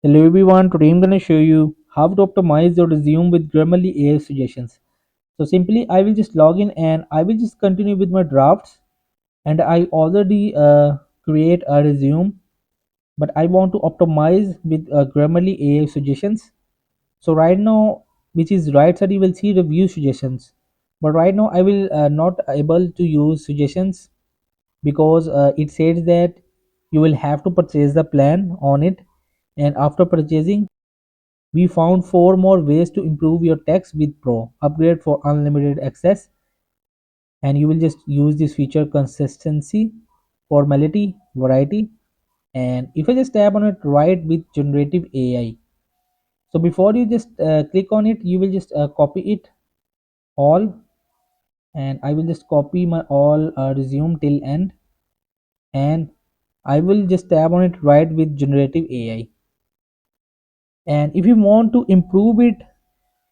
Hello everyone, today I'm going to show you how to optimize your resume with Grammarly AI suggestions. So simply I will just log in and I will just continue with my drafts, and I already create a resume, but I want to optimize with Grammarly AI suggestions. So right now, which is right side, you will see review suggestions, but right now I will not able to use suggestions because it says that you will have to purchase the plan on it, and after purchasing we found 4 more ways to improve your text with Pro. Upgrade for unlimited access, and you will just use this feature consistency, formality, variety. And if I just tap on it, right with generative AI. So before you just click on it, you will just copy it all, and I will just copy my all resume till end, and I will just tap on it, right with generative AI. And if you want to improve it,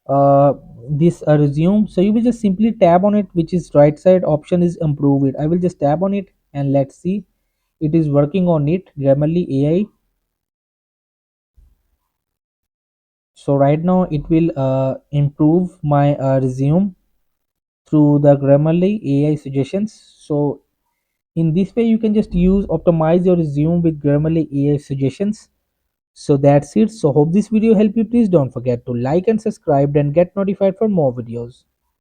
uh, this resume, so you will just simply tab on it, which is right side option is improve it. I will just tab on it and let's see, it is working on it, Grammarly AI. So right now it will improve my resume through the Grammarly AI suggestions. So in this way you can just use optimize your resume with Grammarly AI suggestions. So that's it. So hope this video helped you. Please don't forget to like and subscribe and get notified for more videos.